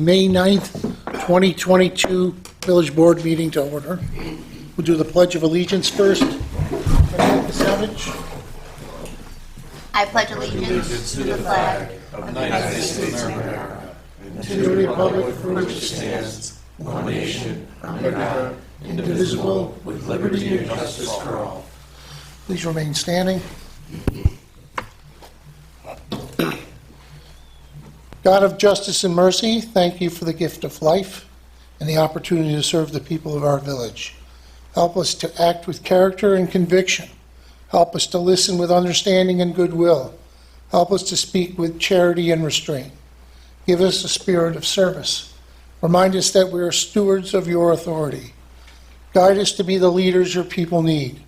May 9th, 2022 Village Board meeting to order. We'll do the Pledge of Allegiance first. Mr. Savage. I pledge allegiance to the flag of the United States of America and to the republic for which it stands, one nation, under God, indivisible, with liberty and justice for all. Please remain standing. God of justice and mercy, thank you for the gift of life and the opportunity to serve the people of our village. Help us to act with character and conviction. Help us to listen with understanding and goodwill. Help us to speak with charity and restraint. Give us a spirit of service. Remind us that we are stewards of your authority. Guide us to be the leaders your people need.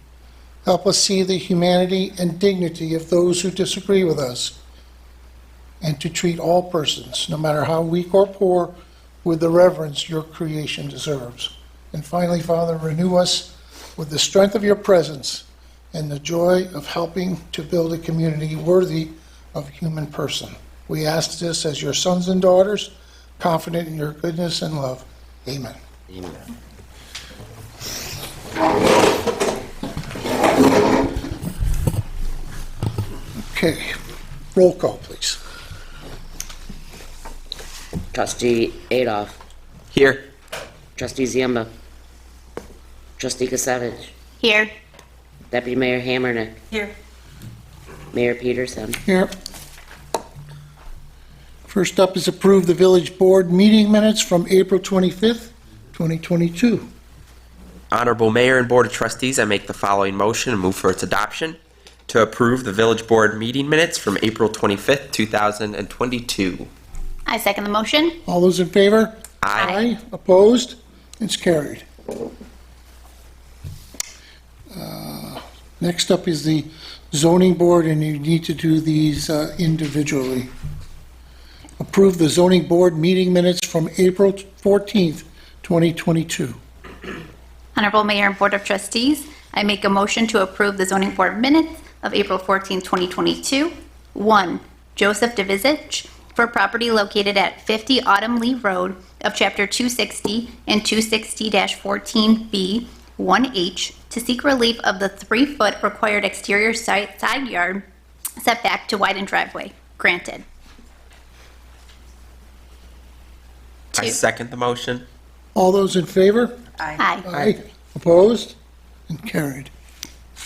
Help us see the humanity and dignity of those who disagree with us, and to treat all persons, no matter how weak or poor, with the reverence your creation deserves. And finally, Father, renew us with the strength of your presence and the joy of helping to build a community worthy of human person. We ask this as your sons and daughters, confident in your goodness and love. Amen. Amen. Okay, roll call, please. Trustee Adolph. Here. Trustee Ziemba. Trustee Kasevich. Here. Deputy Mayor Hammernick. Here. Mayor Peterson. Here. First up is approve the village board meeting minutes from April 25th, 2022. Honorable Mayor and Board of Trustees, I make the following motion and move for its adoption to approve the village board meeting minutes from April 25th, 2022. I second the motion. All those in favor? Aye. Opposed? It's carried. Next up is the zoning board, and you need to do these individually. Approve the zoning board meeting minutes from April 14th, 2022. Honorable Mayor and Board of Trustees, I make a motion to approve the zoning board minutes of April 14, 2022. 1. Joseph Devizich for property located at 50 Autumn Lee Road of Chapter 260 and 260-14B 1H to seek relief of the 3-foot required exterior side yard setback to widen driveway. Granted. I 2. second the motion. All those in favor? Aye. Opposed? And carried.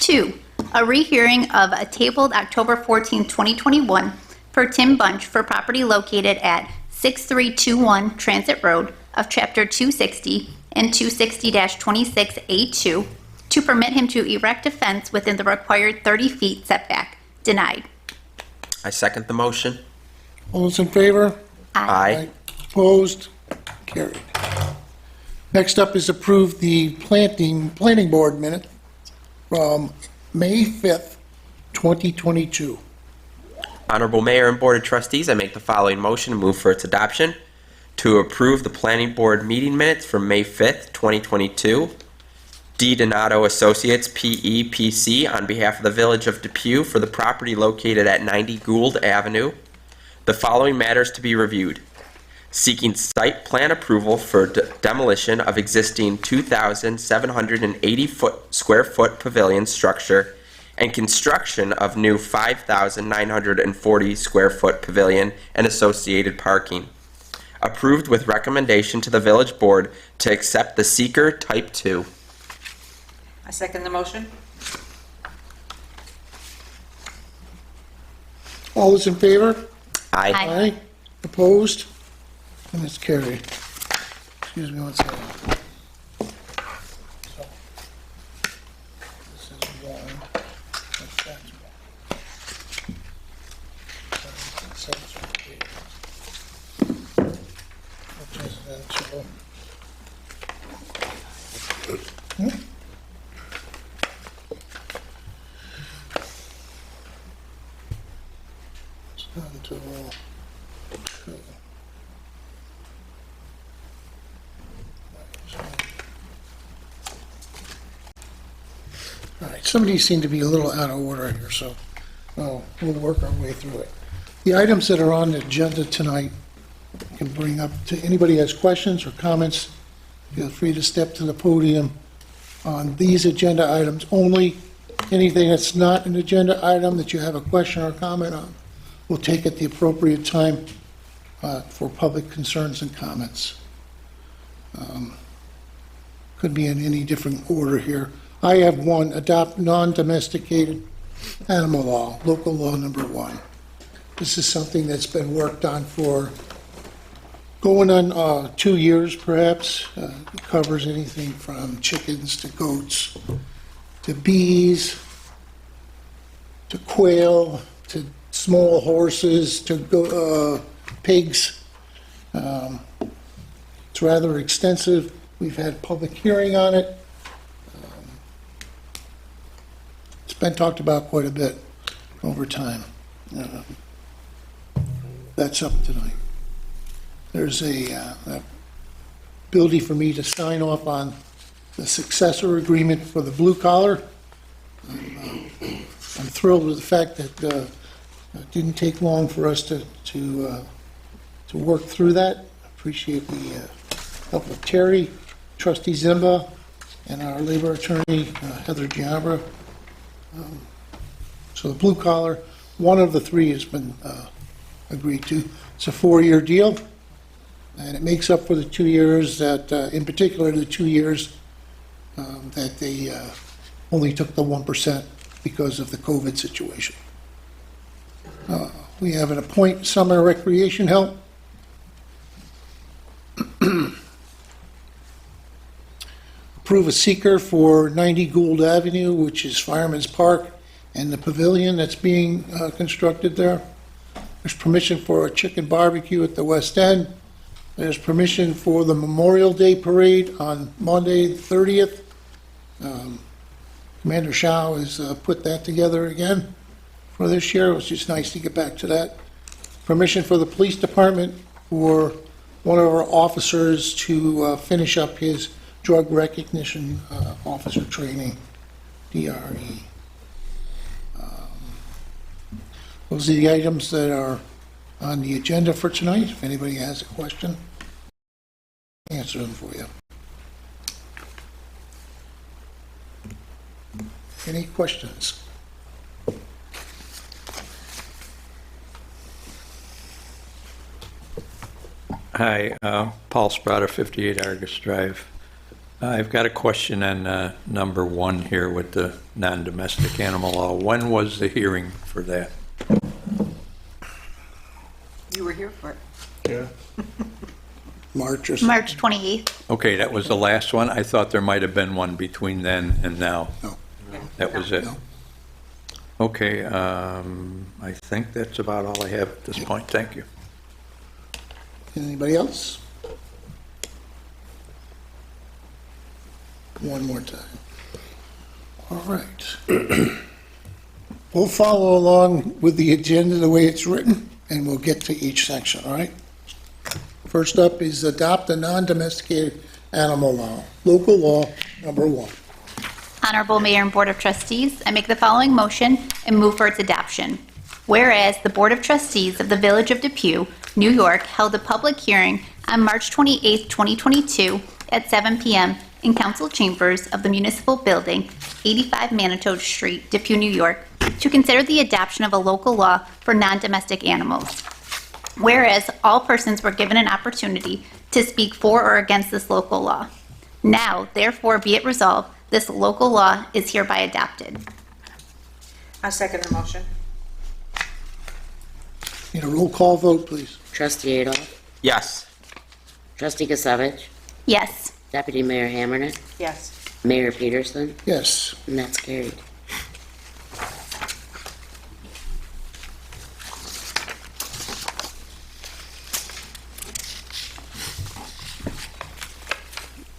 2. A rehearing of a tabled October 14, 2021 for Tim Bunch for property located at 6321 Transit Road of Chapter 260 and 260-26A2 to permit him to erect a fence within the required 30 feet setback. Denied. I second the motion. All those in favor? Aye. Opposed? Carried. Next up is approve the planning board minute from May 5th, 2022. Honorable Mayor and Board of Trustees, I make the following motion and move for its adoption to approve the planning board meeting minutes from May 5th, 2022. D. Donato Associates, PEPC, on behalf of the Village of Depew for the property located at 90 Gould Avenue. The following matters to be reviewed. Seeking site plan approval for demolition of existing 2,780 square foot pavilion structure and construction of new 5,940 square foot pavilion and associated parking. Approved with recommendation to the village board to accept the seeker type 2. I second the motion. All those in favor? Aye. Aye. Opposed? And it's carried. Excuse me one second. So, this is one. That's one. Which is then two. It's down to two. All right, some of these seem to be a little out of order here, so we'll work our way through it. The items that are on the agenda tonight can bring up to anybody has questions or comments, feel free to step to the podium on these agenda items only. Anything that's not an agenda item that you have a question or comment on, we'll take at the appropriate time for public concerns and comments. Could be in any different order here. I have one, adopt non-domesticated animal law, local law number 1. This is something that's been worked on for going on 2 years, perhaps. It covers anything from chickens to goats to bees to quail to small horses to pigs. It's rather extensive. We've had public hearing on it. It's been talked about quite a bit over time. That's up tonight. There's a ability for me to sign off on the successor agreement for the blue collar. I'm thrilled with the fact that it didn't take long for us to work through that. Appreciate the help of Terry, Trustee Zimba, and our labor attorney, Heather Giambra. So the blue collar, one of the 3 has been agreed to. It's a 4-year deal, and it makes up for the 2 years that, in particular, the 2 years that they only took the 1% because of the COVID situation. We have an appoint summer recreation help. Approve a seeker for 90 Gould Avenue, which is Fireman's Park, and the pavilion that's being constructed there. There's permission for a chicken barbecue at the West End. There's permission for the Memorial Day Parade on Monday, the 30th. Commander Shao has put that together again for this year. It was just nice to get back to that. Permission for the police department for one of our officers to finish up his drug recognition officer training, DRE. Those are the items that are on the agenda for tonight. If anybody has a question, answer them for you. Any questions? Hi, Paul Sprotter, 58 Argus Drive. I've got a question on number 1 here with the non-domestic animal law. When was the hearing for that? You were here for it. Yeah. March or something? March 28th. Okay, that was the last one? I thought there might have been one between then and now. No. That was it? No. Okay, I think that's about all I have at this point. Thank you. Anybody else? One more time. All right. We'll follow along with the agenda the way it's written, and we'll get to each section, all right? First up is adopt a non-domesticated animal law, local law number 1. Honorable Mayor and Board of Trustees, I make the following motion and move for its adoption. Whereas the Board of Trustees of the Village of Depew, New York, held a public hearing on March 28, 2022 at 7 p.m. in council chambers of the municipal building, 85 Manitowoc Street, Depew, New York, to consider the adoption of a local law for non-domestic animals. Whereas all persons were given an opportunity to speak for or against this local law. Now, therefore, be it resolved, this local law is hereby adopted. I second the motion. Need a roll call vote, please. Trustee Adolph? Yes. Trustee Gisevich? Yes. Deputy Mayor Hammernick? Yes. Mayor Peterson? Yes. And that's carried.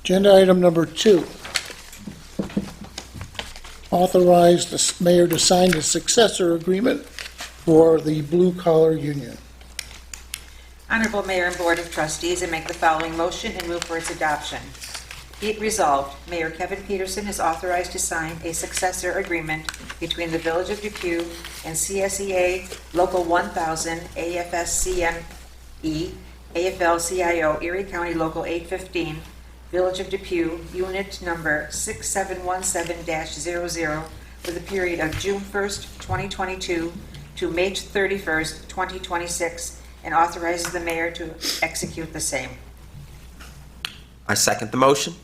Agenda item number 2. Authorize the mayor to sign the successor agreement for the blue collar union. Honorable Mayor and Board of Trustees, I make the following motion and move for its adoption. Be it resolved, Mayor Kevin Peterson is authorized to sign a successor agreement between the Village of Depew and CSEA Local 1000 AFSCME, AFL-CIO, Erie County Local 815, Village of Depew, Unit Number 6717-00, for the period of June 1st, 2022 to May 31st, 2026, and authorizes the mayor to execute the same. I second the motion.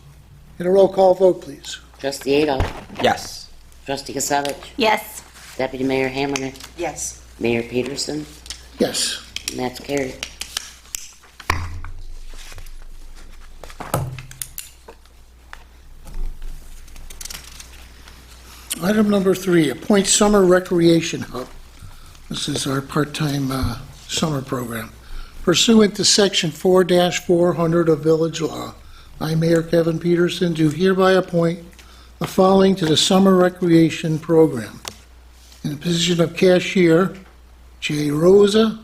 Get a roll call vote, please. Trustee Adolph. Yes. Trustee Gisavich. Yes. Deputy Mayor Hammernet. Yes. Mayor Peterson. Yes. And that's carried. Item number 3, appoint summer recreation hub. This is our part-time summer program. Pursuant to Section 4-400 of Village Law, I, Mayor Kevin Peterson, do hereby appoint the following to the summer recreation program. In the position of cashier, J. Rosa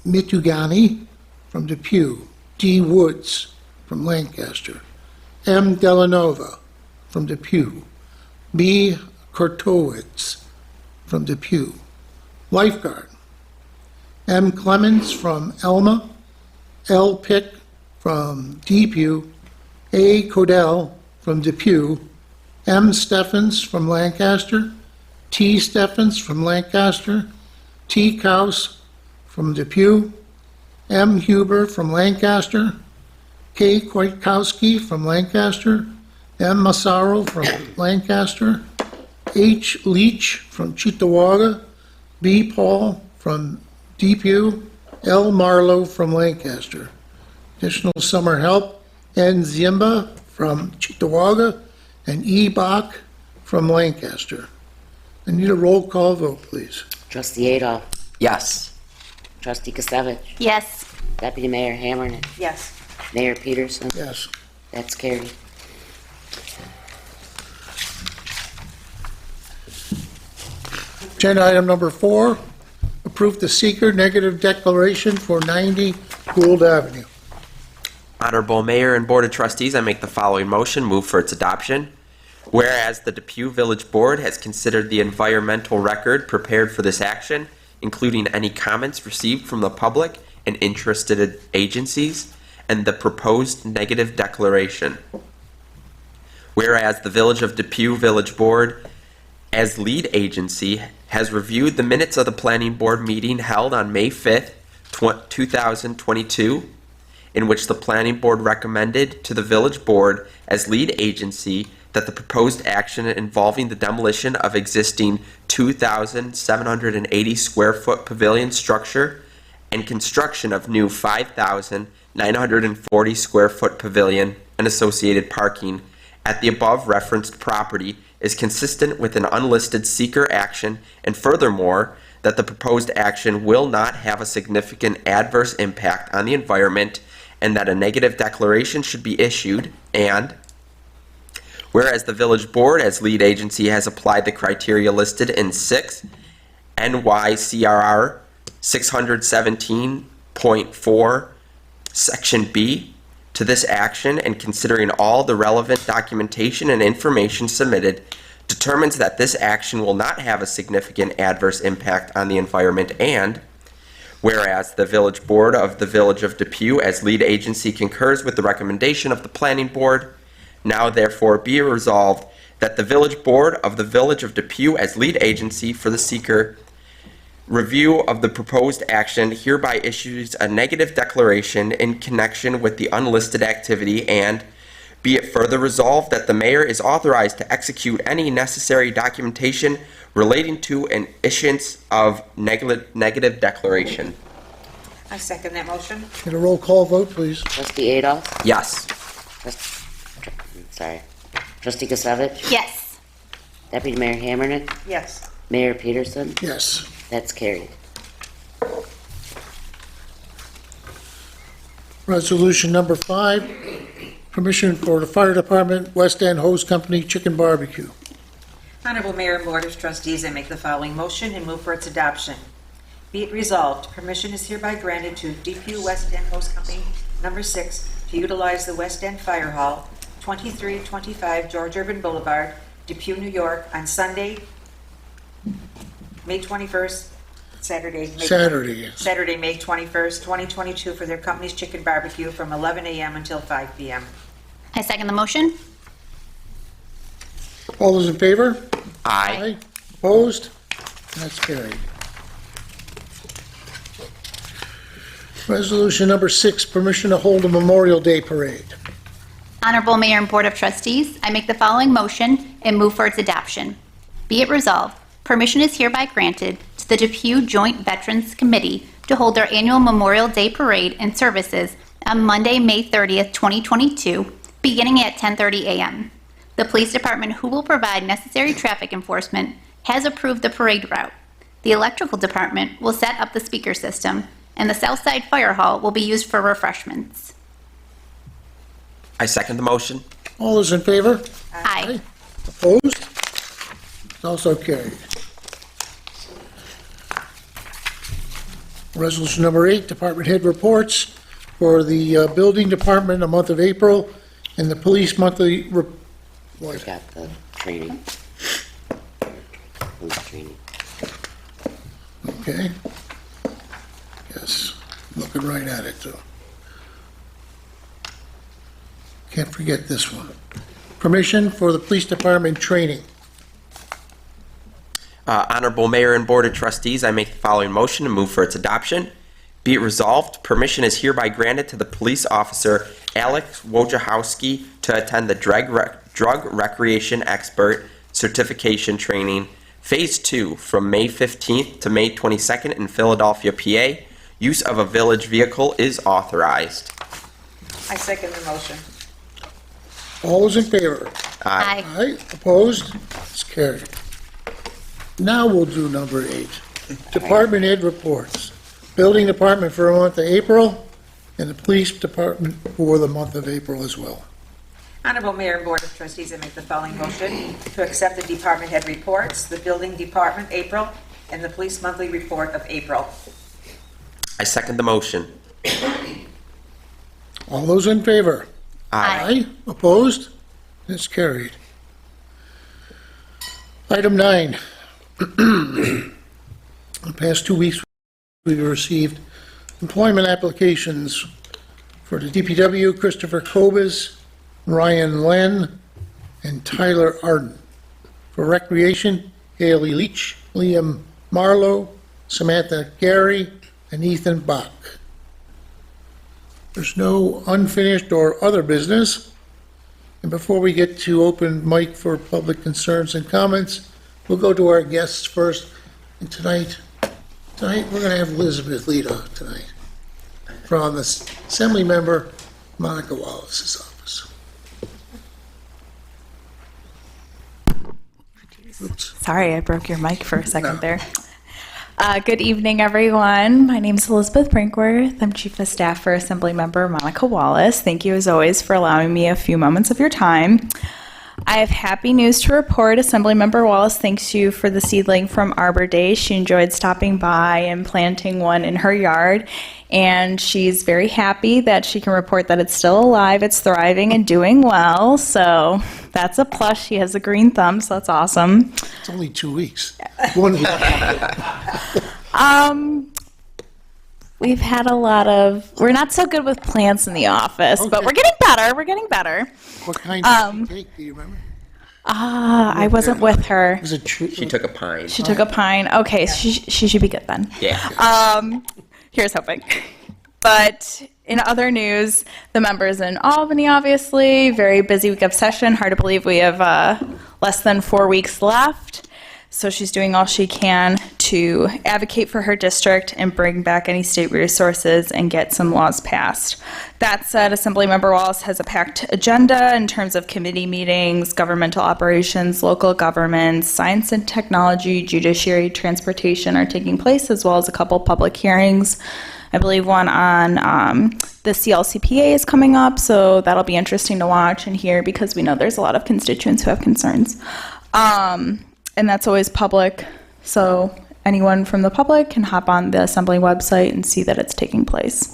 Mitugani from Depew, D. Woods from Lancaster, M. Delanova from Depew, B. Kortowitz from Depew. Lifeguard, M. Clemens from Elma, L. Pick from Depew, A. Codell from Depew, M. Steffens from Lancaster, T. Steffens from Lancaster, T. Kaus from Depew, M. Huber from Lancaster, K. Kwiatkowski from Lancaster, M. Massaro from Lancaster, H. Leach from Cheektowaga, B. Paul from Depew, L. Marlowe from Lancaster. Additional summer help, N. Zimba from Cheektowaga, and E. Bach from Lancaster. I need a roll call vote, please. Trustee Adolph. Yes. Trustee Gisavich. Yes. Deputy Mayor Hammernet. Yes. Mayor Peterson. Yes. That's carried. Agenda item number 4, approve the seeker negative declaration for 90 Gould Avenue. Honorable Mayor and Board of Trustees, I make the following motion, move for its adoption. Whereas the Depew Village Board has considered the environmental record prepared for this action, including any comments received from the public and interested agencies, and the proposed negative declaration. Whereas the Village of Depew Village Board, as lead agency, has reviewed the minutes of the Planning Board meeting held on May 5th, 2022, in which the Planning Board recommended to the Village Board as lead agency that the proposed action involving the demolition of existing 2,780 square foot pavilion structure and construction of new 5,940 square foot pavilion and associated parking at the above referenced property is consistent with an unlisted seeker action, and furthermore, that the proposed action will not have a significant adverse impact on the environment, and that a negative declaration should be issued, and whereas the Village Board as lead agency has applied the criteria listed in 6 NYCRR 617.4 Section B to this action, and considering all the relevant documentation and information submitted, determines that this action will not have a significant adverse impact on the environment, and whereas the Village Board of the Village of Depew as lead agency concurs with the recommendation of the Planning Board, now therefore be resolved that the Village Board of the Village of Depew as lead agency for the seeker review of the proposed action hereby issues a negative declaration in connection with the unlisted activity, and be it further resolved that the mayor is authorized to execute any necessary documentation relating to an issuance of negative declaration. I second that motion. Get a roll call vote, please. Trustee Adolph. Yes. Trustee Gisavich. Yes. Deputy Mayor Hammernet. Yes. Mayor Peterson. Yes. That's carried. Resolution number 5, permission for the Fire Department West End Hose Company Chicken Barbecue. Honorable Mayor and Board of Trustees, I make the following motion and move for its adoption. Be it resolved, permission is hereby granted to Depew West End Hose Company Number 6 to utilize the West End Fire Hall, 2325 George Urban Boulevard, Depew, New York, on Sunday, May 21st, Saturday, Saturday, yes. May 21st, 2022, for their company's chicken barbecue from 11 a.m. until 5 p.m. I second the motion. All those in favor? Aye. Opposed? That's carried. Resolution number 6, permission to hold a Memorial Day parade. Honorable Mayor and Board of Trustees, I make the following motion and move for its adoption. Be it resolved, permission is hereby granted to the Depew Joint Veterans Committee to hold their annual Memorial Day parade and services on Monday, May 30th, 2022, beginning at 10:30 a.m. The police department, who will provide necessary traffic enforcement, has approved the parade route. The electrical department will set up the speaker system, and the Southside Fire Hall will be used for refreshments. I second the motion. All those in favor? Aye. Opposed? It's also carried. Resolution number 8, department head reports for the building department, the month of April, and the police monthly report. Got the training. Police training. Okay. Yes, looking right at it, too. Can't forget this one. Permission for the police department training. Honorable Mayor and Board of Trustees, I make the following motion and move for its adoption. Be it resolved, permission is hereby granted to the police officer Alex Wojciechowski to attend the Drug Recreation Expert Certification Training Phase 2 from May 15th to May 22nd in Philadelphia, PA. Use of a village vehicle is authorized. I second the motion. All those in favor? Aye. Aye, opposed? It's carried. Now we'll do number 8. Department head reports. Building department for the month of April, and the police department for the month of April as well. Honorable Mayor and Board of Trustees, I make the following motion to accept the department head reports, the building department, April, and the police monthly report of April. I second the motion. All those in favor? Aye. Opposed? It's carried. Item 9. The past 2 weeks, we've received employment applications for the DPW, Christopher Kobes, Ryan Len, and Tyler Arden. For recreation, Haley Leach, Liam Marlowe, Samantha Gary, and Ethan Bach. There's no unfinished or other business. And before we get to open mic for public concerns and comments, we'll go to our guests first. And tonight we're going to have Elizabeth Lita tonight from the Assembly Member Monica Wallace's office. Oops. Sorry, I broke your mic for a second there. Good evening, everyone. My name is Elizabeth Brinkworth. I'm Chief of Staff for Assembly Member Monica Wallace. Thank you, as always, for allowing me a few moments of your time. I have happy news to report. Assemblymember Wallace thanks you for the seedling from Arbor Day. She enjoyed stopping by and planting one in her yard, and she's very happy that she can report that it's still alive, it's thriving, and doing well. So that's a plus. She has a green thumb, so that's awesome. It's only 2 weeks. 1 week. We've had a lot of, we're not so good with plants in the office, but Okay. we're getting better. We're getting better. What kind did she take? Do you remember? I wasn't with her. Was it true? She took a pine. She took a pine. Okay, she should be good then. Yeah. Here's hoping. But in other news, the members in Albany, obviously, very busy week of session. Hard to believe we have less than 4 weeks left. So she's doing all she can to advocate for her district and bring back any state resources and get some laws passed. That said, Assemblymember Wallace has a packed agenda in terms of committee meetings, governmental operations, local governments, science and technology, judiciary, transportation are taking place, as well as a couple public hearings. I believe one on the CLCPA is coming up, so that'll be interesting to watch and hear because we know there's a lot of constituents who have concerns. And that's always public, so anyone from the public can hop on the Assembly website and see that it's taking place.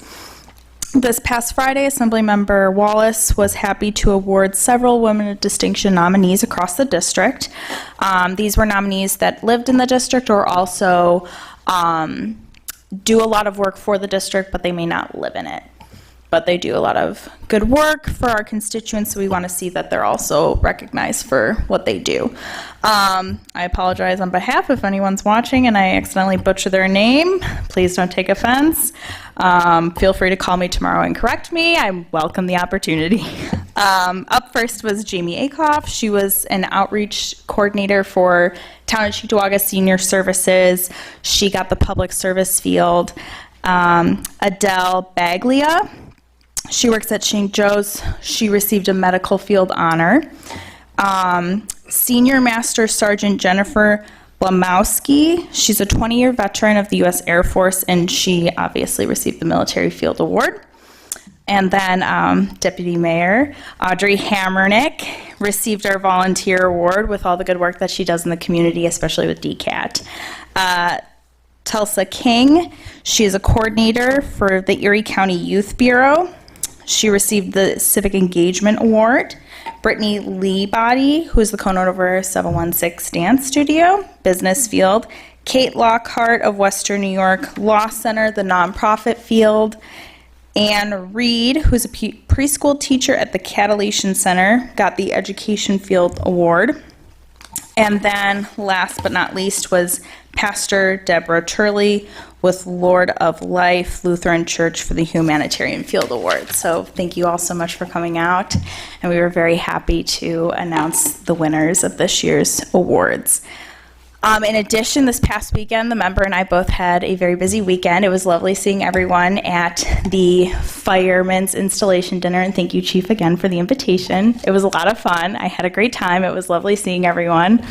This past Friday, Assemblymember Wallace was happy to award several Women of Distinction nominees across the district. These were nominees that lived in the district or also do a lot of work for the district, but they may not live in it. But they do a lot of good work for our constituents, so we want to see that they're also recognized for what they do. I apologize on behalf if anyone's watching and I accidentally butcher their name. Please don't take offense. Feel free to call me tomorrow and correct me. I welcome the opportunity. Up first was Jamie Akoff. She was an outreach coordinator for Town of Cheektowaga Senior Services. She got the public service field. Adele Baglia. She works at St. Joe's. She received a medical field honor. Senior Master Sergeant Jennifer Blamowski. She's a 20-year veteran of the U.S. Air Force, and she obviously received the Military Field Award. And then Deputy Mayor Audrey Hammernick received our volunteer award with all the good work that she does in the community, especially with DCAT. Tulsa King, she is a coordinator for the Erie County Youth Bureau. She received the Civic Engagement Award. Brittany Leebody, who is the co-owner of our 716 Dance Studio, Business Field. Kate Lockhart of Western New York Law Center, the nonprofit field. Anne Reed, who's a preschool teacher at the Catalation Center, got the Education Field Award. And then, last but not least, was Pastor Deborah Turley with Lord of Life Lutheran Church for the Humanitarian Field Award. So thank you all so much for coming out, and we were very happy to announce the winners of this year's awards. In addition, this past weekend, the member and I both had a very busy weekend. It was lovely seeing everyone at the Fireman's Installation Dinner, and thank you, Chief, again for the invitation. It was a lot of fun. I had a great time. It was lovely seeing everyone,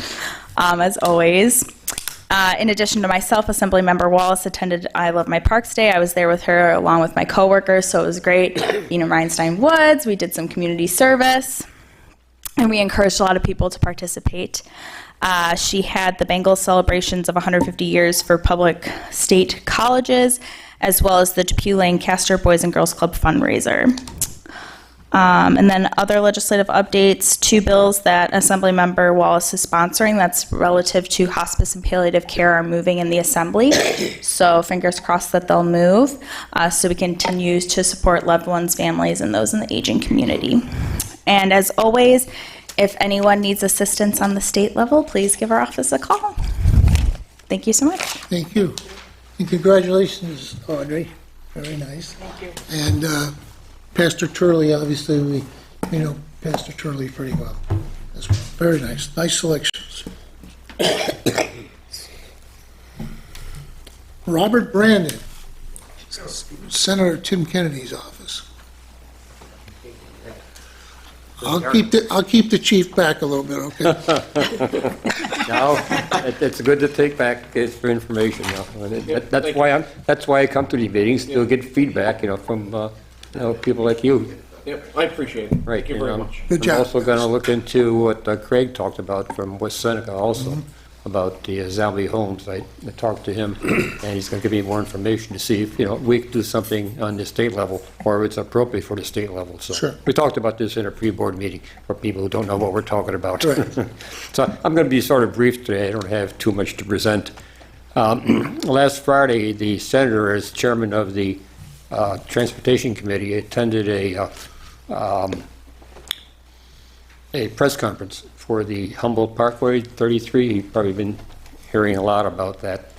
as always. In addition to myself, Assemblymember Wallace attended I Love My Parks Day. I was there with her along with my coworkers, so it was great. Being in Rhinestone Woods, we did some community service, and we encouraged a lot of people to participate. She had the Bengals celebrations of 150 years for public state colleges, as well as the Depew Lancaster Boys and Girls Club fundraiser. And then other legislative updates, 2 bills that Assemblymember Wallace is sponsoring that's relative to hospice and palliative care are moving in the Assembly. So fingers crossed that they'll move so we continue to support loved ones, families, and those in the aging community. And as always, if anyone needs assistance on the state level, please give our office a call. Thank you so much. Thank you. And congratulations, Audrey. Very nice. Thank you. And Pastor Turley, obviously, we know Pastor Turley pretty well as well. Very nice. Nice selections. Robert Brandon, Senator Tim Kennedy's office. I'll keep the chief back a little bit, okay? No, it's good to take back for information, that's why I come to these meetings, to get feedback, from, people like you. Yep, I appreciate it. Right. Thank you very much. Good job. I'm also going to look into what Craig talked about from West Seneca also, about the Zombie homes. I talked to him, and he's going to give me more information to see if, we can do something on the state level, or if it's appropriate for the state level. So Sure. we talked about this in a pre-board meeting for people who don't know what we're talking about. Right. So I'm going to be sort of brief today. I don't have too much to present. Last Friday, the senator, as chairman of the Transportation Committee, attended a press conference for the Humboldt Parkway 33. You've probably been hearing a lot about that.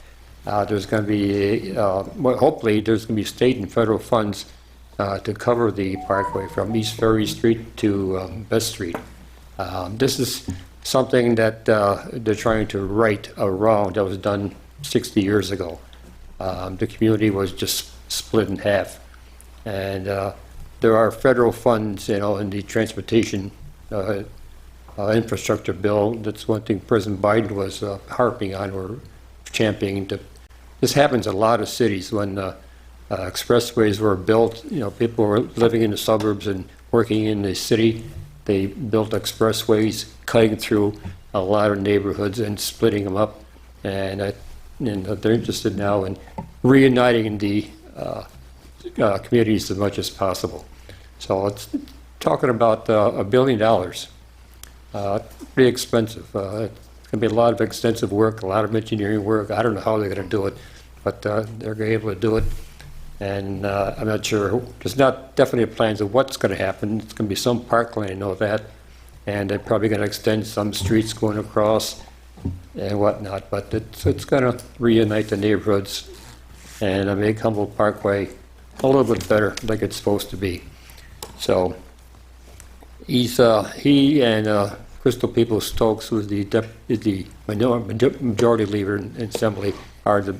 There's going to be, hopefully, there's going to be state and federal funds to cover the parkway from East Ferry Street to Best Street. This is something that they're trying to right around that was done 60 years ago. The community was just split in half. And there are federal funds, in the transportation infrastructure bill. That's one thing President Biden was harping on or championing. This happens in a lot of cities when expressways were built. People were living in the suburbs and working in the city. They built expressways, cutting through a lot of neighborhoods and splitting them up. And they're interested now in reuniting the communities as much as possible. So it's talking about $1 billion. Pretty expensive. It's going to be a lot of extensive work, a lot of engineering work. I don't know how they're going to do it, but they're able to do it. And I'm not sure, there's not definitely plans of what's going to happen. It's going to be some parkland, I know that, and they're probably going to extend some streets going across and whatnot, but it's going to reunite the neighborhoods and make Humboldt Parkway a little bit better, like it's supposed to be. So he and Crystal Peoples Stokes, who's the majority leader in Assembly, are the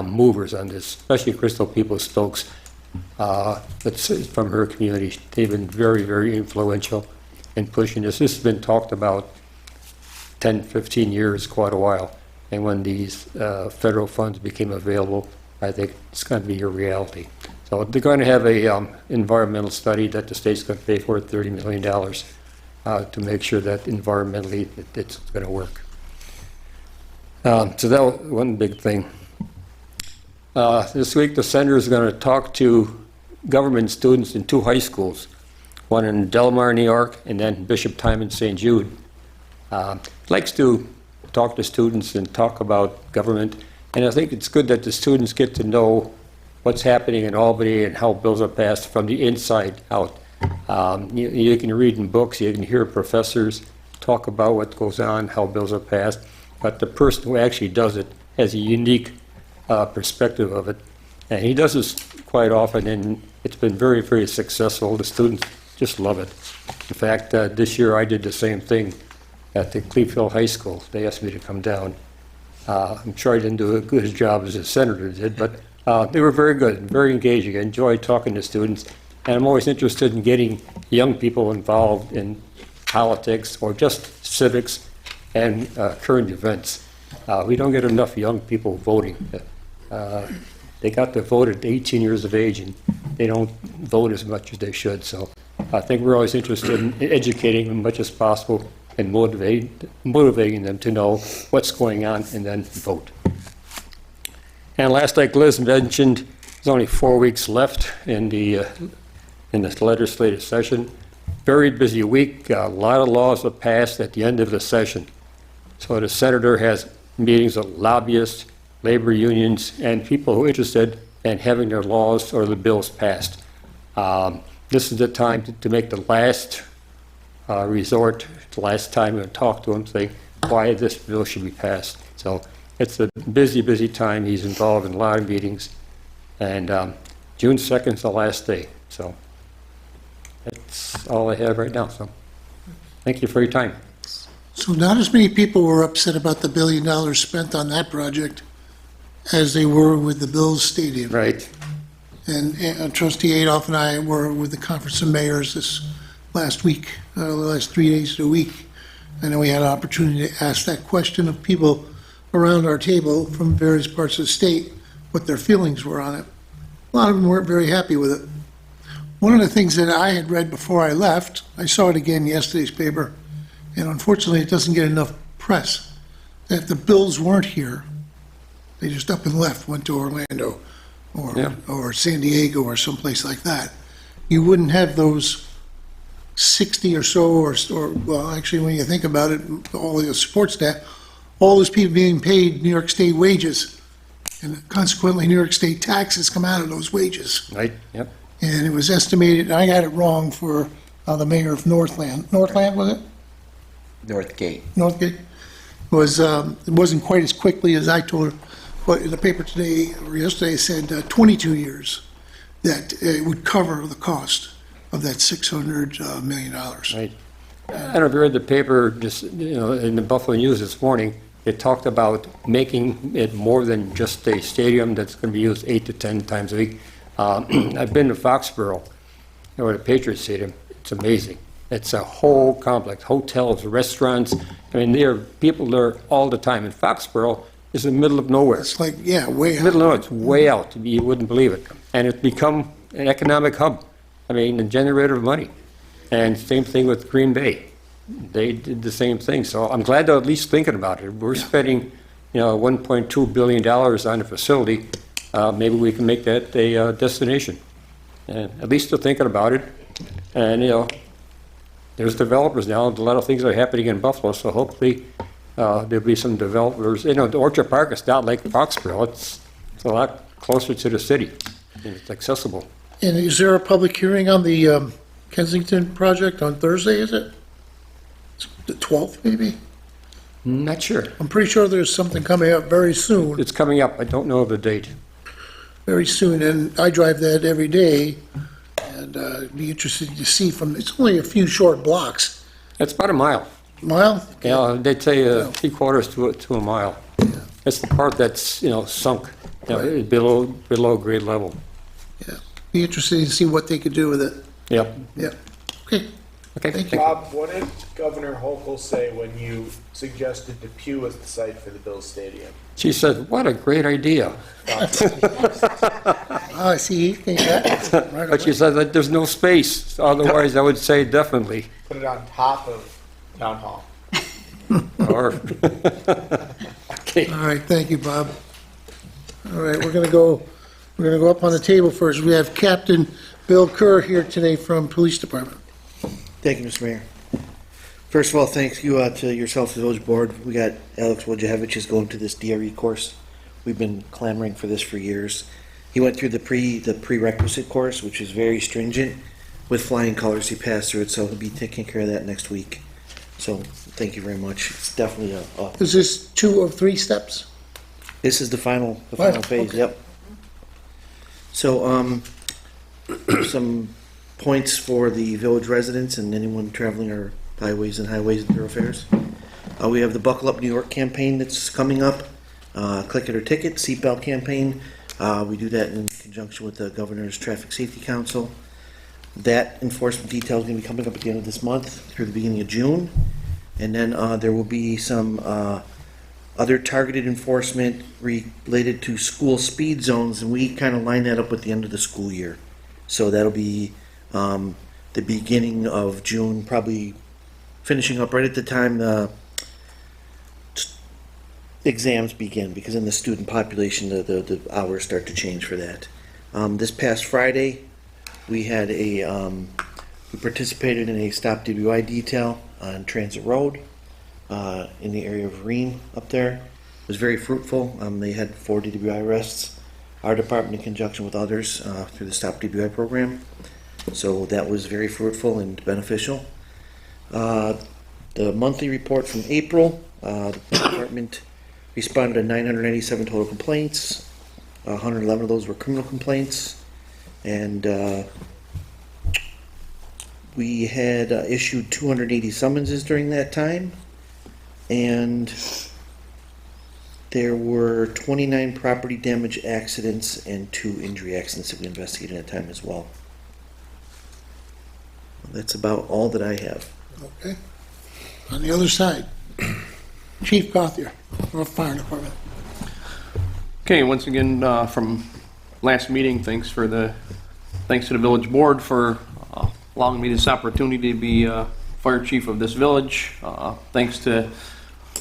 movers on this, especially Crystal Peoples Stokes. That's from her community. They've been very, very influential in pushing this. This has been talked about 10, 15 years, quite a while. And when these federal funds became available, I think it's going to be a reality. So they're going to have a environmental study that the state's going to pay for, $30 million, to make sure that environmentally it's going to work. So that was one big thing. This week, the senator is going to talk to government students in 2 high schools, one in Delmar, New York, and then Bishop Timon St. Jude. Likes to talk to students and talk about government, and I think it's good that the students get to know what's happening in Albany and how bills are passed from the inside out. You can read in books, you can hear professors talk about what goes on, how bills are passed, but the person who actually does it has a unique perspective of it. And he does this quite often, and it's been very, very successful. The students just love it. In fact, this year I did the same thing at the Cleveland High School. They asked me to come down. I'm sure I didn't do as good a job as the senator did, but they were very good and very engaging. I enjoyed talking to students, and I'm always interested in getting young people involved in politics or just civics and current events. We don't get enough young people voting. They got to vote at 18 years of age, and they don't vote as much as they should. So I think we're always interested in educating them as much as possible and motivating them to know what's going on and then vote. And last, like Liz mentioned, there's only 4 weeks left in the legislative session. Very busy week. A lot of laws are passed at the end of the session. So the senator has meetings with lobbyists, labor unions, and people who are interested in having their laws or the bills passed. This is the time to make the last resort, the last time to talk to him, say why this bill should be passed. So it's a busy, busy time. He's involved in a lot of meetings, and June 2nd is the last day. So that's all I have right now. So thank you for your time. So not as many people were upset about the $1 billion spent on that project as they were with the Bills Stadium. Right. And Trustee Adolph and I were with the Conference of Mayors this last week, the last 3 days of the week. And then we had an opportunity to ask that question of people around our table from various parts of the state, what their feelings were on it. A lot of them weren't very happy with it. One of the things that I had read before I left, I saw it again in yesterday's paper, and unfortunately it doesn't get enough press, that if the Bills weren't here, they just up and left, went to Orlando or San Diego or someplace like that, you wouldn't have those 60 or so, or well, actually, when you think about it, all the support staff, all those people being paid New York State wages, and consequently, New York State taxes come out of those wages. Right, yep. And it was estimated, and I got it wrong for the mayor of Northland. Northland, was it? Northgate. Northgate? It wasn't quite as quickly as I told her, but in the paper today, or yesterday, said 22 years that it would cover the cost of that $600 million. Right. I don't know if you read the paper, just, in the Buffalo News this morning, it talked about making it more than just a stadium that's going to be used 8 to 10 times a week. I've been to Foxborough, or the Patriots Stadium. It's amazing. It's a whole complex, hotels, restaurants. I mean, there are people there all the time. And Foxborough is in the middle of nowhere. It's like, yeah, way out. Middle of nowhere. It's way out. You wouldn't believe it. And it's become an economic hub. I mean, a generator of money. And same thing with Green Bay. They did the same thing. So I'm glad they're at least thinking about it. We're spending, $1.2 billion on a facility. Maybe we can make that a destination. And at least they're thinking about it. And, there's developers now. A lot of things are happening in Buffalo, so hopefully there'll be some developers. The Orchard Park is not like Foxborough. It's a lot closer to the city, and it's accessible. And is there a public hearing on the Kensington project on Thursday, is it? It's the 12th, maybe? Not sure. I'm pretty sure there's something coming up very soon, It's coming up, I don't know the date. very soon, and I drive that every day, and be interested to see from, it's only a few short blocks. It's about a mile. Mile? Yeah, they say 3/4 to a mile. It's the part that's, sunk, below grade level. Yeah, be interested to see what they could do with it. Yep. Yeah, okay, Okay. thank you. Bob, what did Governor Hochul say when you suggested Depew as the site for the Bills Stadium? She said, what a great idea. I see, you think that, right But she away. said that there's no space, otherwise I would say definitely. Put it on top of Town Hall. Or, okay. All right, thank you, Bob. All right, we're gonna go up on the table first. We have Captain Bill Kerr here today from Police Department. Thank you, Mr. Mayor. First of all, thank you to yourself, the village board. We got Alex Wojciechowicz is going to this DRE course. We've been clamoring for this for years. He went through the prerequisite course, which is very stringent. With flying colors, he passed through it, so he'll be taking care of that next week. So, thank you very much. It's definitely Is this 2 of 3 steps? this is the final Final, phase, okay. yep. So, some points for the village residents and anyone traveling our byways and highways and thoroughfares. We have the Buckle Up New York campaign that's coming up. Click It or Ticket, seatbelt campaign. We do that in conjunction with the Governor's Traffic Safety Council. That enforcement detail is going to be coming up at the end of this month through the beginning of June. And then there will be some other targeted enforcement related to school speed zones, and we kind of line that up with the end of the school year. So that'll be the beginning of June, probably finishing up right at the time the exams begin, because in the student population, the hours start to change for that. This past Friday, we had we participated in a stop DWI detail on Transit Road in the area of Reen up there. It was very fruitful. They had 4 DWI arrests. Our department, in conjunction with others, through the Stop DWI program. So that was very fruitful and beneficial. The monthly report from April, the department responded to 997 total complaints. 111 of those were criminal complaints. And we had issued 280 summonses during that time. And there were 29 property damage accidents and 2 injury accidents that we investigated at that time as well. That's about all that I have. Okay. On the other side, Chief Gothier, from the Fire Department. Okay, once again, from last meeting, thanks to the village board for allowing me this opportunity to be fire chief of this village. Thanks to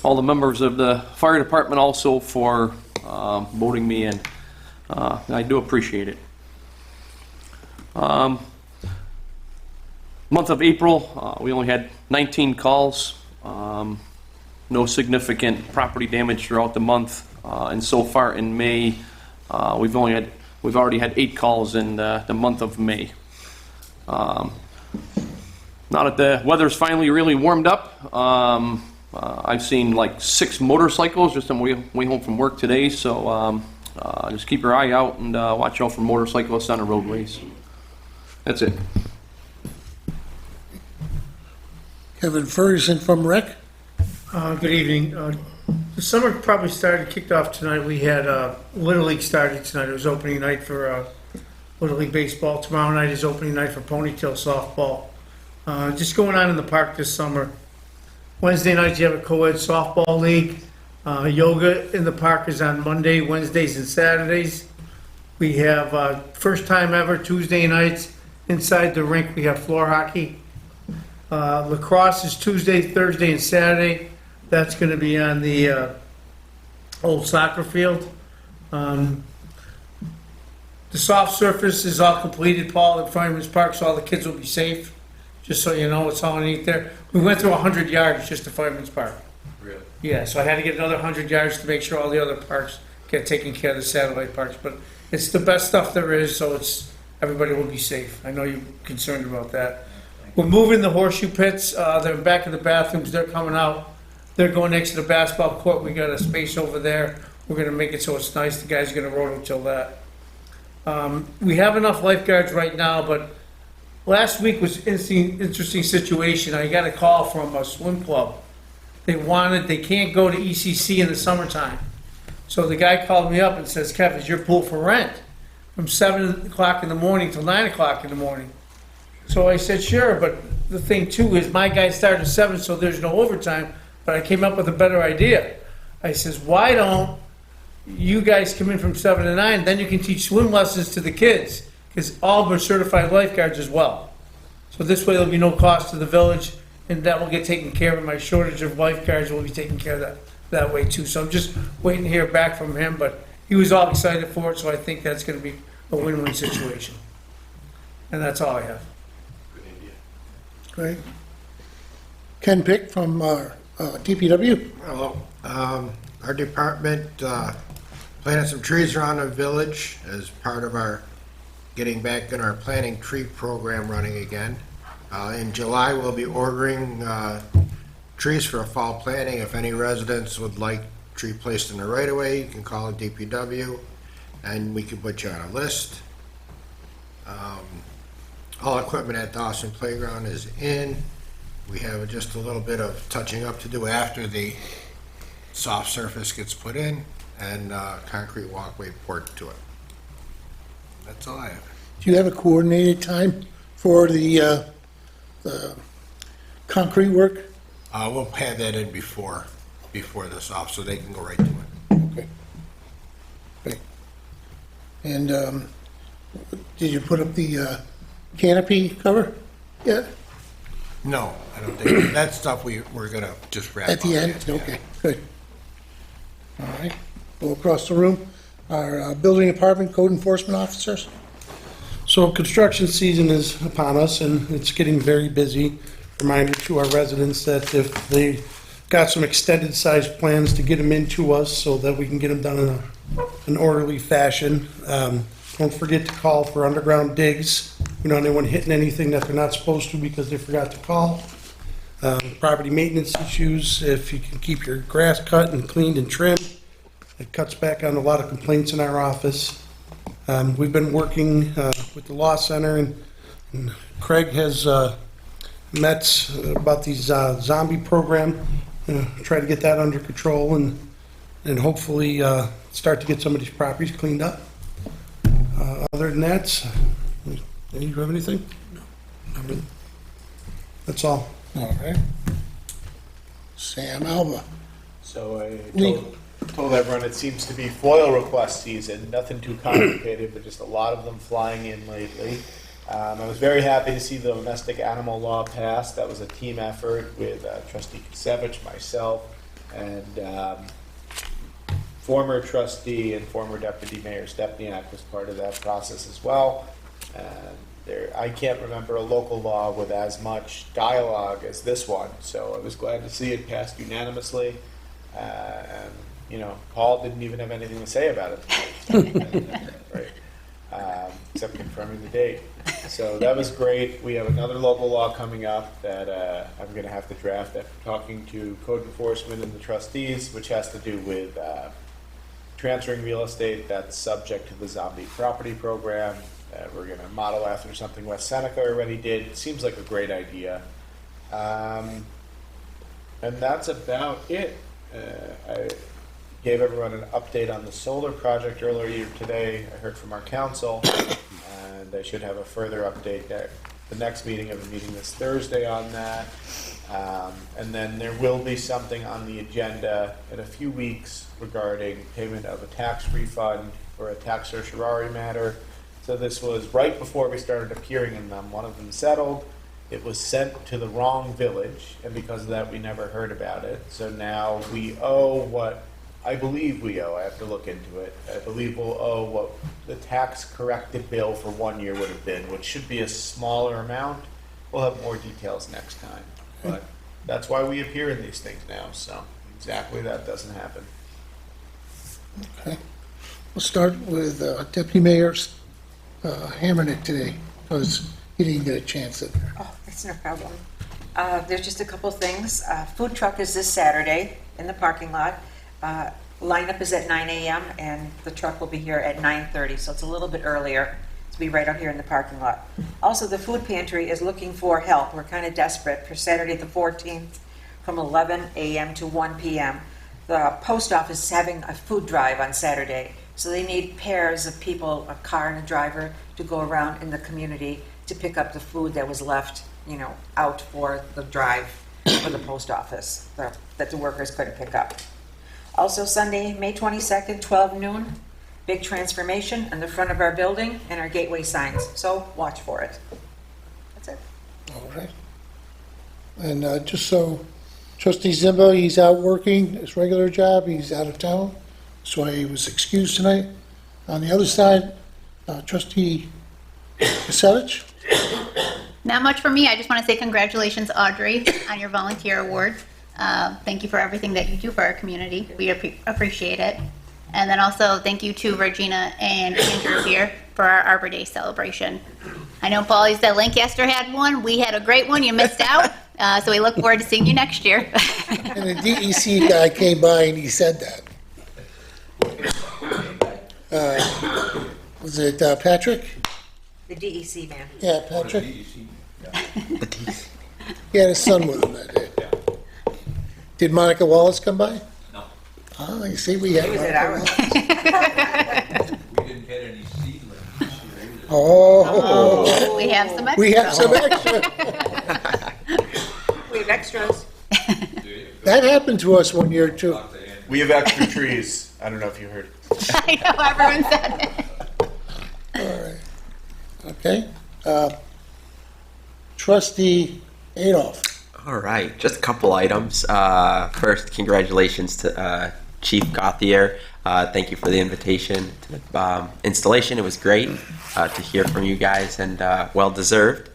all the members of the fire department also for voting me in. I do appreciate it. Month of April, we only had 19 calls. No significant property damage throughout the month. And so far in May, we've already had 8 calls in the month of May. Now that the weather's finally really warmed up, I've seen like 6 motorcycles just on my way home from work today. So just keep your eye out and watch out for motorcyclists on the roadways. That's it. Kevin Ferguson from Rec. Good evening. The summer probably kicked off tonight. We had Little League started tonight. It was opening night for Little League baseball. Tomorrow night is opening night for ponytail softball. Just going on in the park this summer. Wednesday nights you have a co-ed softball league. Yoga in the park is on Monday, Wednesdays, and Saturdays. We have first time ever Tuesday nights inside the rink. We have floor hockey. Lacrosse is Tuesday, Thursday, and Saturday. That's going to be on the old soccer field. The soft surface is all completed, Paul, at Fireman's Park, so all the kids will be safe. Just so you know, it's all underneath there. We went through 100 yards just to Fireman's Park. Really? Yeah, so I had to get another 100 yards to make sure all the other parks get taking care of the satellite parks. But it's the best stuff there is, so everybody will be safe. I know you're concerned about that. We're moving the horseshoe pits. They're back in the bathrooms. They're coming out. They're going next to the basketball court. We got a space over there. We're gonna make it so it's nice. The guys are gonna rototill that. We have enough lifeguards right now, but last week was interesting situation. I got a call from a swim club. They can't go to ECC in the summertime. So the guy called me up and says, Kev, is your pool for rent? From 7 o'clock in the morning till 9 o'clock in the morning. So I said, sure, but the thing too is my guy started at 7, so there's no overtime, but I came up with a better idea. I says, why don't you guys come in from 7 to 9, then you can teach swim lessons to the kids, because all are certified lifeguards as well. So this way there'll be no cost to the village, and that will get taken care of. My shortage of lifeguards will be taken care of that way too. So I'm just waiting to hear back from him, but he was all excited for it, so I think that's gonna be a win-win situation. And that's all I have. Great. Ken Pick from DPW. Hello. Our department planted some trees around the village as part of our getting back in our planting tree program running again. In July, we'll be ordering trees for a fall planting. If any residents would like tree placed in the right of way, you can call DPW and we can put you on a list. All equipment at Dawson Playground is in. We have just a little bit of touching up to do after the soft surface gets put in and concrete walkway poured to it. That's all I have. Do you have a coordinated time for the concrete work? We'll pad that in before this off so they can go right to it. Okay. Great. And did you put up the canopy cover yet? No, I don't think, that stuff we're gonna just wrap up. At the end? Yeah. Okay, good. All right, go across the room. Our building department code enforcement officers. So construction season is upon us, and it's getting very busy. Reminder to our residents that if they got some extended sized plans, to get them into us so that we can get them done in an orderly fashion. Don't forget to call for underground digs. We don't want anyone hitting anything that they're not supposed to because they forgot to call. Property maintenance issues, if you can keep your grass cut and cleaned and trimmed, it cuts back on a lot of complaints in our office. We've been working with the Law Center, and Craig has met about the zombie program, try to get that under control and hopefully start to get some of these properties cleaned up. Other than that, do you have anything? No. That's all. All right. Sam Alba. So I told everyone it seems to be FOIL request season, nothing too complicated, but just a lot of them flying in lately. I was very happy to see the domestic animal law passed. That was a team effort with Trustee Kasevich, myself, and former trustee and former deputy mayor Stepniak was part of that process as well. I can't remember a local law with as much dialogue as this one, so I was glad to see it passed unanimously. And you know, Paul didn't even have anything to say about it, right? Except confirming the date. So that was great. We have another local law coming up that I'm going to have to draft after talking to code enforcement and the trustees, which has to do with transferring real estate that's subject to the zombie property program. We're going to model after something West Seneca already did. It seems like a great idea. And that's about it. I gave everyone an update on the solar project earlier today. I heard from our council, and I should have a further update at the next meeting of the meeting this Thursday on that. And then there will be something on the agenda in a few weeks regarding payment of a tax refund for a tax certiorari matter. So this was right before we started appearing in them. One of them settled. It was sent to the wrong village, and because of that, we never heard about it. So now we owe what I believe we owe. I have to look into it. I believe we'll owe what the tax corrected bill for 1 year would have been, which should be a smaller amount. We'll have more details next time. But that's why we appear in these things now. So exactly that doesn't happen. Okay. We'll start with Deputy Mayor hammering it today, because he didn't get a chance in there. Oh, it's no problem. There's just a couple things. Food truck is this Saturday in the parking lot. Lineup is at 9 a.m. and the truck will be here at 9:30, so it's a little bit earlier to be right out here in the parking lot. Also, the food pantry is looking for help. We're kind of desperate for Saturday the 14th from 11 a.m. to 1 p.m. The post office is having a food drive on Saturday, so they need pairs of people, a car and a driver, to go around in the community to pick up the food that was left, out for the drive for the post office that the workers couldn't pick up. Also Sunday, May 22nd, 12 noon, big transformation in the front of our building and our gateway signs, so watch for it. That's it. All right. And just so Trustee Zimbo, he's out working his regular job, he's out of town, that's why he was excused tonight. On the other side, Trustee Pasevich. Not much for me. I just want to say congratulations, Audrey, on your volunteer award. Thank you for everything that you do for our community. We appreciate it. And then also thank you to Regina and Andrew here for our Arbor Day celebration. I know Paul, you said Lancaster had one. We had a great one. You missed out. So we look forward to seeing you next year. And the DEC guy came by and he said that. Was it Patrick? The DEC man. Yeah, Patrick. He had his son with him that day. Did Monica Wallace come by? No. Oh, you see, we had He was Monica at ours. Wallace. We didn't get any seedlings. Oh, We have some extra. we have some extra. We have extras. That happened to us one year too. We have extra trees. I don't know if you heard. I know, everyone said it. All right. Okay. Trustee Adolph. All right, just a couple items. First, congratulations to Chief Gauthier. Thank you for the invitation to the installation. It was great to hear from you guys, and well deserved.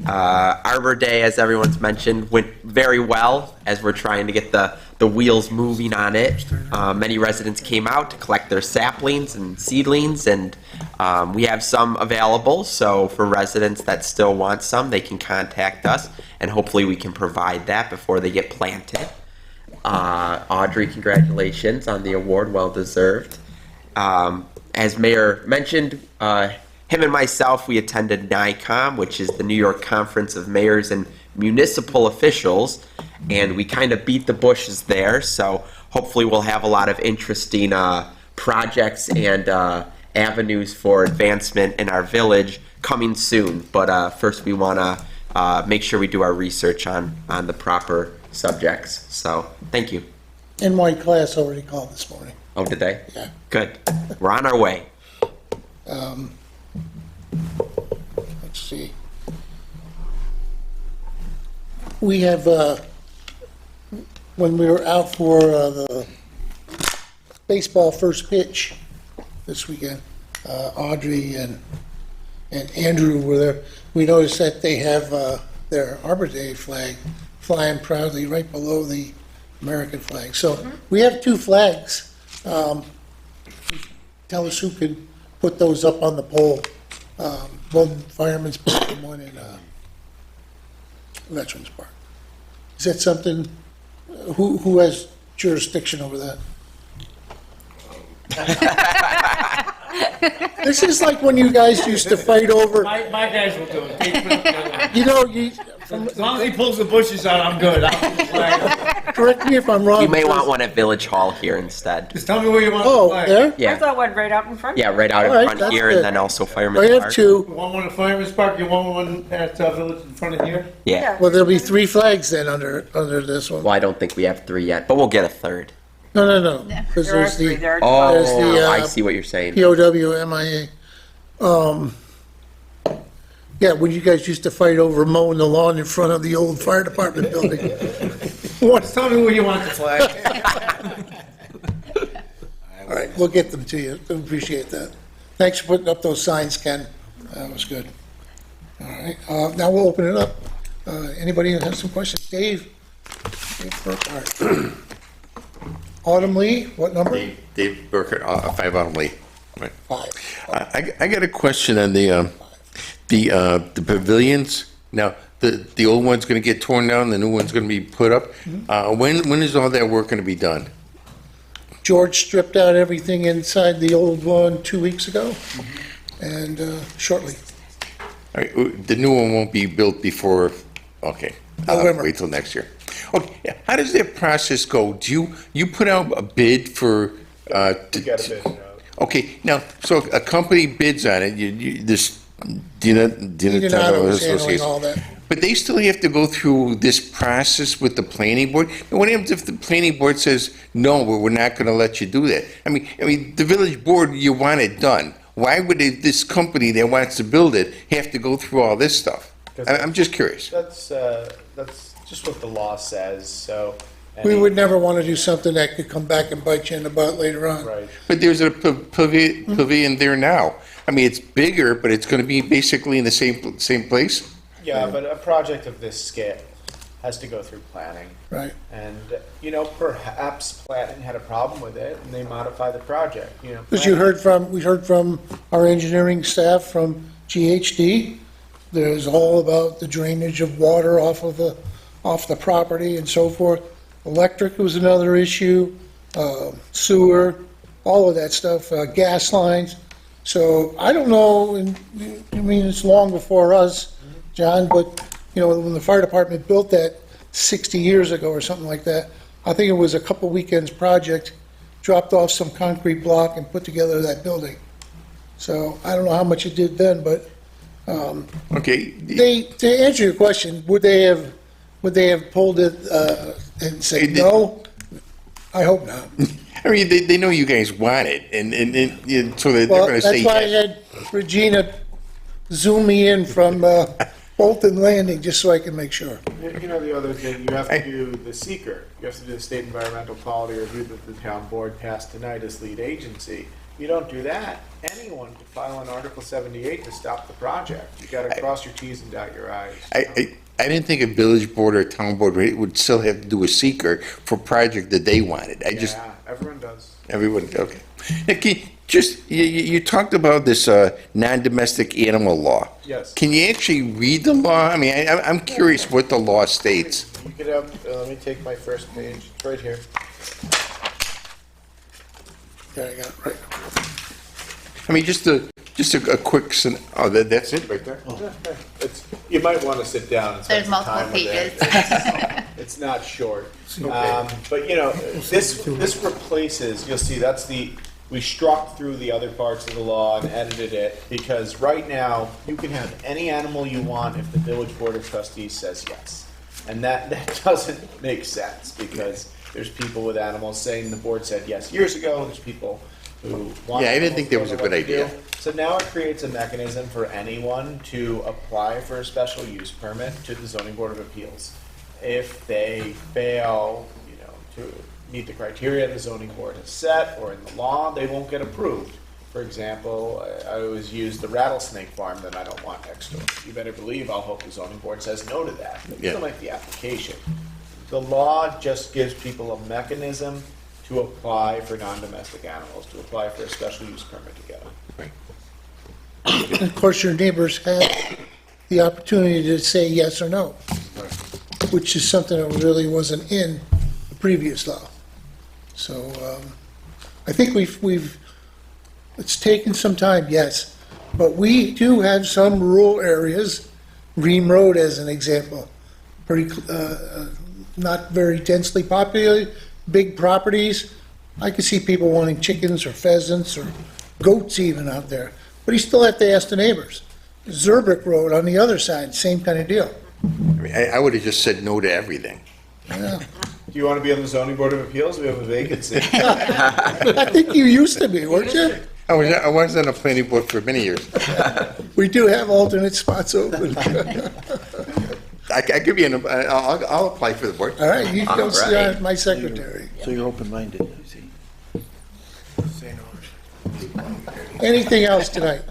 Arbor Day, as everyone's mentioned, went very well as we're trying to get the wheels moving on it. Many residents came out to collect their saplings and seedlings, and we have some available. So for residents that still want some, they can contact us, and hopefully we can provide that before they get planted. Audrey, congratulations on the award, well deserved. As Mayor mentioned, him and myself, we attended NICOM, which is the New York Conference of Mayors and Municipal Officials, and we kind of beat the bushes there. So hopefully we'll have a lot of interesting projects and avenues for advancement in our village coming soon. But first we want to make sure we do our research on the proper subjects. So thank you. NY class already called this morning. Oh, did they? Yeah. Good. We're on our way. Let's see. We have, when we were out for the baseball first pitch this weekend, Audrey and Andrew were there. We noticed that they have their Arbor Day flag flying proudly right below the American flag. So we have two flags. Tell us who can put those up on the pole. One Fireman's Park and one in Veterans Park. Is that something, who has jurisdiction over that? This is like when you guys used to fight over, My guys will do it. They put it you know, as long as he pulls the bushes out, I'm good. I'll put the flag. correct me if I'm wrong. You may because- want one at Village Hall here instead. Just tell me where you want the Oh, flag. there? I Yeah, thought one right out in front. yeah, right out All in right, front that's here, good. and then also I Fireman's have Park. two. You want one at Fireman's Park, you want one at Village in front of here? Yeah. Well, there'll be three flags then under this one. Well, I don't think we have three yet, but we'll get a third. No. Because There are there's three, the there are Oh, There's the, I see what you're saying. POW, MIA. Yeah, when you guys used to fight over mowing the lawn in front of the old fire department building. Just tell me where you want the flag. All right, we'll get them to you. Appreciate that. Thanks for putting up those signs, Ken. That was good. All right, now we'll open it up. Anybody have some questions? Dave Burkhart. Autumn Lee, what number? Dave Burkett, 5 Autumn Lee. 5. I got a question on the pavilions. Now, the old one's going to get torn down, the new one's going to be put up. When is all that work going to be done? George stripped out everything inside the old one 2 weeks ago, and shortly. All right, the new one won't be built before, okay. I'll have to November. wait till next year. Okay, how does that process go? Do you put out a bid for? You got a bid, Okay, now, so a company bids on it, this, Donato was handling all that. but they still have to go through this process with the planning board? And what happens if the planning board says, no, we're not gonna let you do that? I mean, the village board, you want it done. Why would this company that wants to build it have to go through all this stuff? I'm just curious. That's just what the law says, so. We would never want to do something that could come back and bite you in the butt later on. Right. But there's a pavilion there now. I mean, it's bigger, but it's gonna be basically in the same place? Yeah, but a project of this scale has to go through planning. Right. And, perhaps planning had a problem with it, and they modify the project, Because we heard from our engineering staff from GHD, there's all about the drainage of water off the property and so forth. Electric was another issue, sewer, all of that stuff, gas lines. So I don't know, it's long before us, John, but, when the fire department built that 60 years ago or something like that, I think it was a couple weekends project, dropped off some concrete block and put together that building. So I don't know how much it did then, but Okay. to answer your question, would they have pulled it and said no? I hope not. I mean, they know you guys want it, and so they're Well, gonna say that's why I yes. had Regina zoom me in from Bolton Landing, just so I can make sure. The other thing, you have to do the seeker. You have to do the state environmental quality review that the town board passed tonight as lead agency. You don't do that, anyone could file an Article 78 to stop the project. You gotta cross your Ts and dot your Is. I didn't think a village board or a town board would still have to do a seeker for a project that they wanted. Yeah, everyone does. Everyone, okay. Now, you talked about this non-domestic animal law. Yes. Can you actually read the law? I mean, I'm curious what the law states. You could have, let me take my first page, it's right here. There you go, right. I mean, just a quick, that's it right there? You might want to sit down and spend There's some time multiple with pages. it. It's not short. But, this replaces, you'll see, we struck through the other parts of the law and edited it, because right now, you can have any animal you want if the village board of trustees says yes. And that doesn't make sense, because there's people with animals saying the board said yes years ago, there's people who want. Yeah, I didn't think that was a animals, good don't know what idea. to do. So now it creates a mechanism for anyone to apply for a special use permit to the zoning board of appeals. If they fail, to meet the criteria the zoning board has set or in the law, they won't get approved. For example, I always use the rattlesnake farm that I don't want next door. You better believe I'll hope the zoning board says no to that. Yeah. Still make the application. The law just gives people a mechanism to apply for non-domestic animals, to apply for a special use permit to get them. And of course, your neighbors have the opportunity to say yes or no, which is something that really wasn't in the previous law. So I think it's taken some time, yes, but we do have some rural areas, Ream Road as an example, pretty, not very densely populated, big properties. I could see people wanting chickens or pheasants or goats even out there, but you still have to ask the neighbors. Zerbrick Road on the other side, same kind of deal. I mean, I would have just said no to everything. Yeah. Do you want to be on the zoning board of appeals? We have a vacancy. I think you used to be, weren't you? I was on a planning board for many years. We do have alternate spots open. I give you I'll apply for the board. All right, you go see right. my secretary. So you're open-minded, I see. Anything else tonight?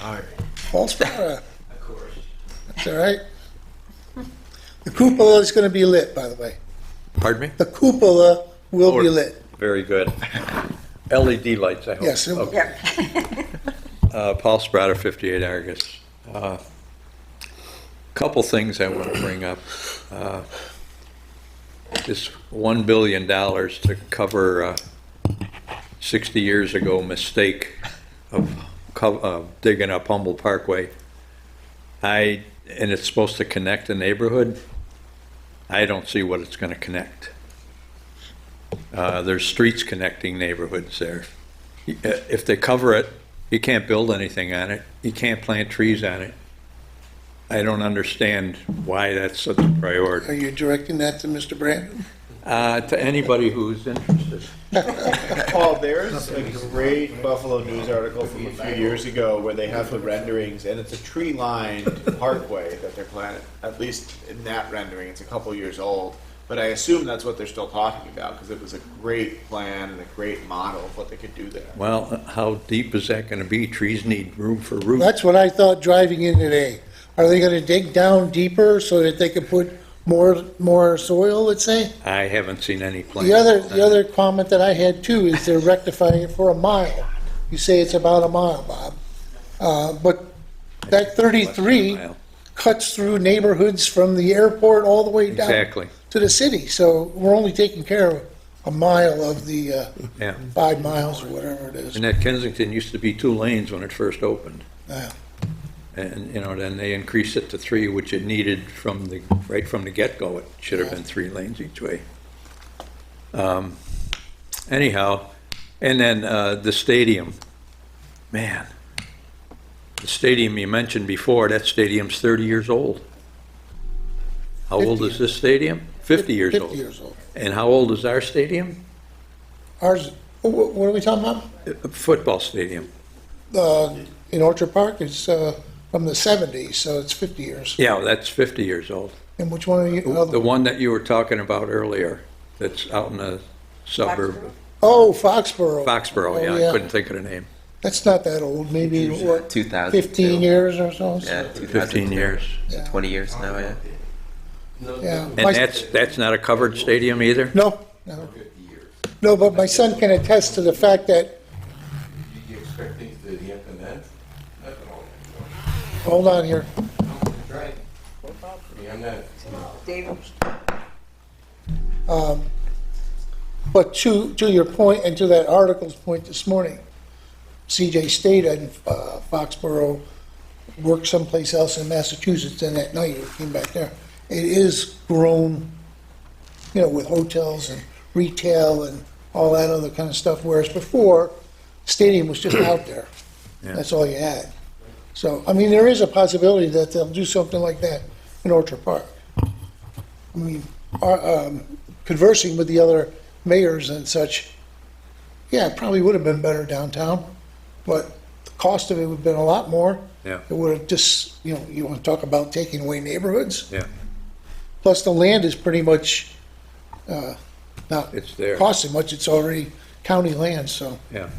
All right. Paul Sparrow? Of course. That's all right. The cupola is going to be lit, by the way. Pardon me? The cupola will be lit. Very good. LED lights, I hope. Yes, it will. Okay. Paul Sprotter, 58 Argus. Couple things I want to bring up. This $1 billion to cover 60 years ago mistake of digging up Humboldt Parkway. And it's supposed to connect the neighborhood. I don't see what it's going to connect. There's streets connecting neighborhoods there. If they cover it, you can't build anything on it. You can't plant trees on it. I don't understand why that's such a priority. Are you directing that to Mr. Brandon? To anybody who's interested. Paul, there's a great Buffalo News article from a few years ago where they have the renderings, and it's a tree-lined parkway that they're planning. At least in that rendering, it's a couple years old. But I assume that's what they're still talking about, because it was a great plan and a great model of what they could do there. Well, how deep is that going to be? Trees need room for roots. That's what I thought driving in today. Are they gonna dig down deeper so that they can put more soil, let's say? I haven't seen any plans. The other comment that I had too is they're rectifying it for a mile. You say it's about a mile, Bob. But that 33 cuts through neighborhoods from the airport all the way down Exactly. to the city. So we're only taking care of a mile of the Yeah. 5 miles or whatever it is. And that Kensington used to be 2 lanes when it first opened. Yeah. And, then they increased it to 3, which it needed right from the get-go. It should have been 3 lanes each way. Anyhow, and then the stadium. Man, the stadium you mentioned before, that stadium's 30 years old. How old is this stadium? 50 years old. 50 years old. And how old is our stadium? Ours, what are we talking about? A football stadium. In Orchard Park, it's from the 70s, so it's 50 years. Yeah, that's 50 years old. And which one are you? The one that you were talking about earlier, that's out in the suburb of Oh, Foxborough. Foxborough, Oh, yeah, I couldn't think of the name. That's not that old, maybe, what, 2002. 15 years or so? Yeah, 15 years. So 20 years now, yeah. Yeah. And that's not a covered stadium either? No, no. No, but my son can attest to the fact that, You expect things to implement? hold on here. Right. I'm not. David? But to your point and to that article's point this morning, CJ stayed in Foxborough, worked someplace else in Massachusetts, and that night he came back there. It is grown, with hotels and retail and all that other kind of stuff, whereas before, stadium was just out there. Yeah. That's all you had. So, I mean, there is a possibility that they'll do something like that in Orchard Park. I mean, conversing with the other mayors and such, yeah, it probably would have been better downtown, but the cost of it would have been a lot more. Yeah. It would have just, you want to talk about taking away neighborhoods? Yeah. Plus, the land is pretty much not It's there. costing much. It's already county land, so Yeah.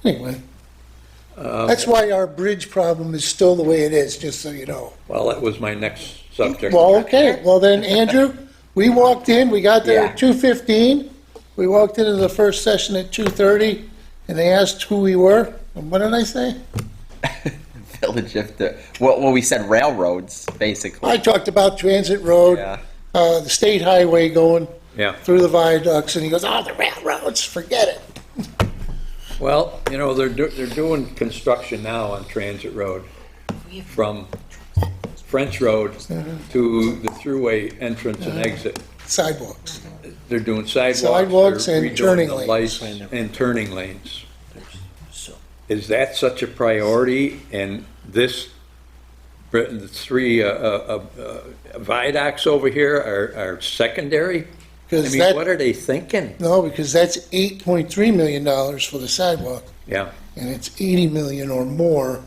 anyway. That's why our bridge problem is still the way it is, just so you know. Well, that was my next subject. Well, okay, well then, Andrew, we walked in, we got there at 2:15. We walked into the first session at 2:30, and they asked who we were. And what did I say? Village of the, well, we said railroads, basically. I talked about Transit Road, Yeah. the state highway going Yeah. through the viaducts, and he goes, oh, the railroads, forget it. Well, they're doing construction now on Transit Road from French Road to the thruway entrance and exit. Sidewalks. They're doing sidewalks. Sidewalks they're and redoing turning the lanes. lights and turning lanes. Is that such a priority? And the 3 viaducts over here are secondary? I Because mean, that, what are they thinking? no, because that's $8.3 million for the sidewalk, Yeah, and it's 80 million or more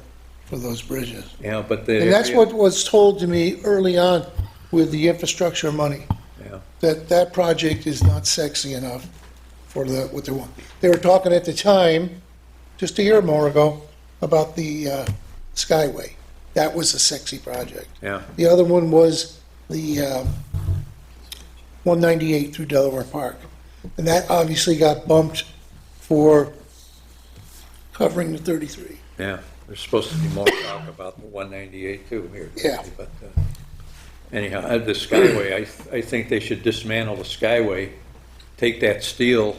for those bridges. yeah, but And that's what was told to me early on with the infrastructure money, Yeah, that project is not sexy enough for what they want. They were talking at the time, just a year or more ago, about the Skyway. That was a sexy project. yeah. The other one was the 198 through Delaware Park. And that obviously got bumped for covering the 33. Yeah, there's supposed to be more talk about the 198 too here. Yeah. But anyhow, the Skyway, I think they should dismantle the Skyway, take that steel,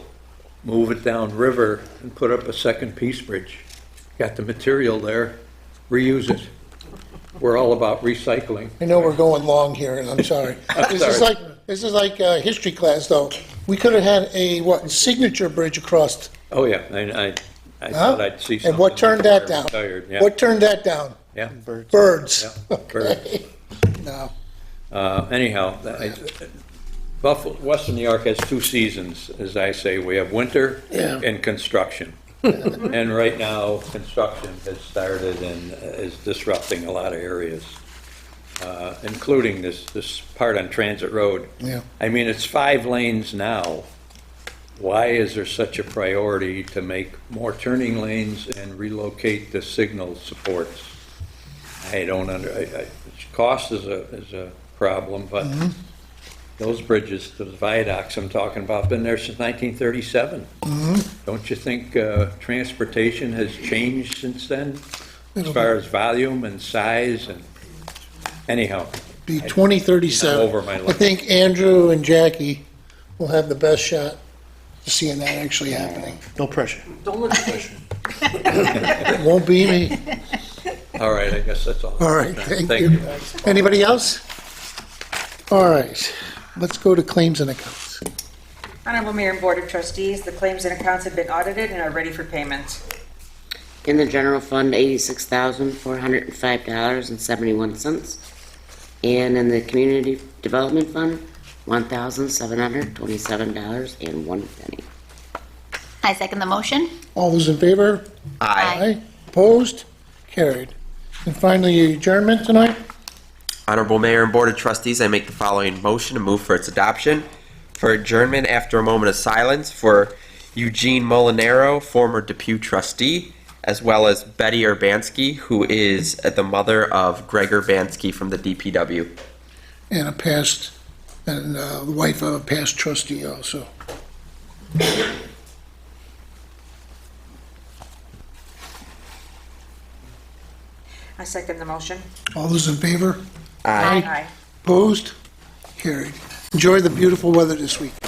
move it down river, and put up a second Peace Bridge. Got the material there, reuse it. We're all about recycling. I know we're going long here, and I'm sorry. This is like history class, though. We could have had a, signature bridge across. Oh, yeah, I thought I'd see something. And what turned that down? Retired, yeah. What turned that down? Yeah. Birds. Yeah, Okay. No. Anyhow, Western New York has two seasons, as I say. We have winter and construction. And right now, construction has started and is disrupting a lot of areas, including this part on Transit Road. Yeah. I mean, it's 5 lanes now. Why is there such a priority to make more turning lanes and relocate the signal supports? I don't cost is a problem, but those bridges, those viaducts I'm talking about, been there since 1937. Don't you think transportation has changed since then, as far as volume and size? And anyhow, Be 2037. I'm over my I limit. think Andrew and Jackie will have the best shot of seeing that actually happening. No pressure. Don't look at me. It won't be me. All right, I guess that's all. All right, thank you. Anybody else? All right, let's go to claims and accounts. Honorable Mayor and Board of Trustees, the claims and accounts have been audited and are ready for payment. In the general fund, $86,405.71. And in the community development fund, $1,727.01. I second the motion. All those in favor? Aye. Opposed? Carried. And finally, adjournment tonight? Honorable Mayor and Board of Trustees, I make the following motion to move for its adoption. For adjournment after a moment of silence for Eugene Molinaro, former Depew trustee, as well as Betty Urbanski, who is the mother of Greg Urbanski from the DPW. And the wife of a past trustee also. I second the motion. All those in favor? Aye. Opposed? Carried. Enjoy the beautiful weather this weekend.